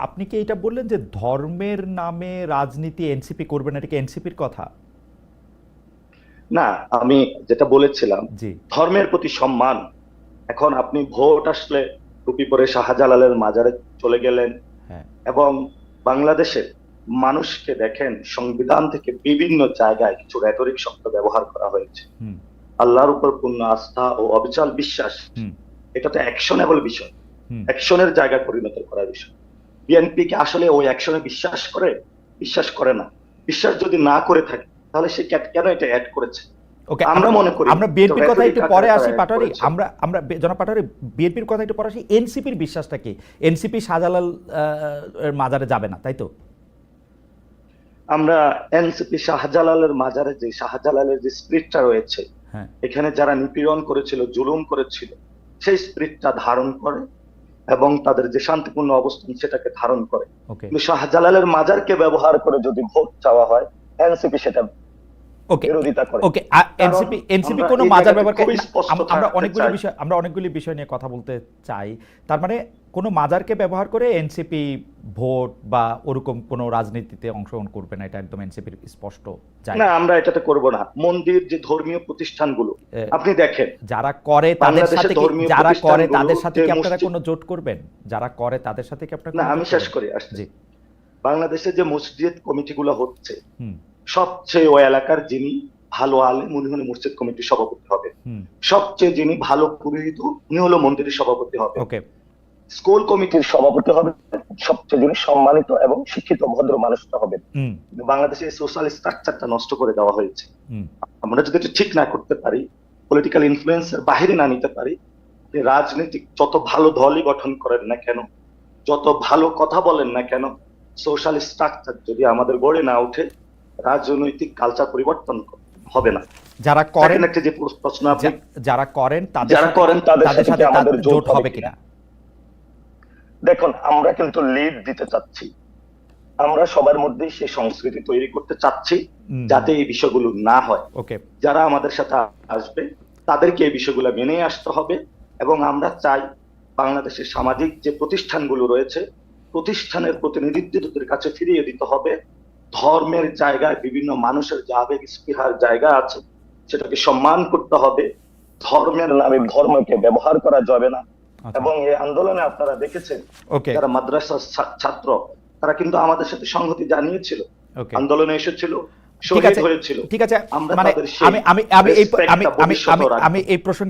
আপনি কি এটা বললেন যে ধর্মের নামে রাজনীতি এনসিপি করবে না, এটা কি এনসিপির কথা? না, আমি যেটা বলেছিলাম জি। ধর্মের প্রতি সম্মান। এখন আপনি ভোট আসলে টুপি পরে শাহজালালের মাজারে চলে গেলেন হ্যাঁ। এবং বাংলাদেশের মানুষকে দেখেন, সংবিধান থেকে বিভিন্ন জায়গায় কিছু রেটরিক শব্দ ব্যবহার করা হয়েছে। হুম। আল্লাহর উপর পূর্ণ আস্থা ও অবিচল বিশ্বাস, হুম। এটা তো অ্যাকশনেবল বিষয়, হুম। অ্যাকশনের জায়গায় পরিণত করার বিষয়। বিএনপি কি আসলে ওই অ্যাকশনে বিশ্বাস করে? বিশ্বাস করে না। বিশ্বাস যদি না করে থাকে তাহলে সে কেন এটা অ্যাড করেছে? ওকে, আমরা মনে করি আমরা বিএনপির কথা একটু পরে আসি তারা পাটোয়ারি। করেছে। আমরা আমরা জনাব পাটোয়ারি, বিএনপির কথা একটু পরে আসি। এনসিপির বিশ্বাসটা কি? এনসিপি শাহজালাল এর মাজারে যাবে না, তাই তো? আমরা এনসিপি শাহজালালের মাজারে যে শাহজালালের যে স্পিরিটটা রয়েছে, হ্যাঁ। এখানে যারা নিপীড়ন করেছিল, জুলুম করেছিল, সেই স্পিরিটটা ধারণ করে এবং তাদের যে শান্তিপূর্ণ অবস্থান সেটাকে ধারণ করে। ওকে। কিন্তু শাহজালালের মাজারকে ব্যবহার করে যদি ভোট চাওয়া হয়, এনসিপি সেটা ওকে। বিরোধিতা করে। ওকে, কারণ এনসিপি আমরা কোনো এই মাজার জায়গাতে ব্যবহার করে খুবই না। স্পষ্ট আমরা থাকতে চাই। অনেকগুলি বিষয় নিয়ে কথা বলতে চাই। তার মানে কোনো মাজারকে ব্যবহার করে এনসিপি ভোট বা ওরকম কোনো রাজনীতিতে অংশগ্রহণ করবে না, এটা একদম এনসিপির স্পষ্ট না, জায়গা। আমরা এটাতে করব না। মন্দির যে ধর্মীয় প্রতিষ্ঠানগুলো আপনি দেখেন, যারা করে তাদের বাংলাদেশের সাথে কি, ধর্মীয় যারা করে প্রতিষ্ঠানগুলো তাদের সাথে যে কি আপনারা মসজিদ, কোনো জোট করবেন? যারা করে তাদের সাথে কি আপনারা না কোনো আমি জোট শেষ করবেন? করি আসছে। জি। বাংলাদেশে যে মসজিদ কমিটিগুলো হচ্ছে, হুম। সবচেয়ে ওই এলাকার যিনি ভালো আলেম উনি হলো মসজিদ কমিটির সভাপতি হবে। হুম। সবচেয়ে যিনি ভালো পুরোহিত উনি হলো মন্দিরের সভাপতি হবে। ওকে। স্কুল কমিটির সভাপতি হবে সবচেয়ে যিনি সম্মানিত এবং শিক্ষিত ভদ্র মানুষটা হবে। হুম। কিন্তু বাংলাদেশে সোশ্যাল স্ট্রাকচারটা নষ্ট করে দেওয়া হয়েছে। হুম। আমরা যদি এটা ঠিক না করতে পারি, পলিটিক্যাল ইনফ্লুয়েন্সের বাহিরে না নিতে পারি, রাজনৈতিক যত ভালো দলই গঠন করেন না কেন, যত ভালো কথা বলেন না কেন, সোশ্যাল স্ট্রাকচার যদি আমাদের গড়ে না ওঠে, রাজনৈতিক কালচার পরিবর্তন হবে না। যারা করেন, একটা যে প্রশ্ন আপনি, যারা করেন তাদের সাথে আমাদের জোট হবে কিনা? দেখুন, আমরা কিন্তু লিড দিতে চাচ্ছি। আমরা সবার মধ্যে সেই সংস্কৃতি তৈরি করতে চাচ্ছি যাতে এই বিষয়গুলো না হয়। ওকে। যারা আমাদের সাথে আসবে তাদেরকে এই বিষয়গুলো মেনে আসতে হবে এবং আমরা চাই বাংলাদেশের সামাজিক যে প্রতিষ্ঠানগুলো রয়েছে, প্রতিষ্ঠানের প্রতিনিধিত্বের কাছে ফিরিয়ে দিতে হবে। ধর্মের জায়গায় বিভিন্ন মানুষের যে আবেগ স্পৃহার জায়গা আছে সেটাকে সম্মান করতে হবে। ধর্মের নামে ধর্মকে ব্যবহার করা যাবে না। এবং এই আন্দোলনে আপনারা দেখেছেন যারা মাদ্রাসার ছাত্র তারা কিন্তু আমাদের সাথে সংহতি জানিয়েছিল, আন্দোলনে এসেছিল, শহীদ হয়েছিল। ঠিক আছে, আমরা মানে তাদের সেই আমি এই প্রসঙ্গে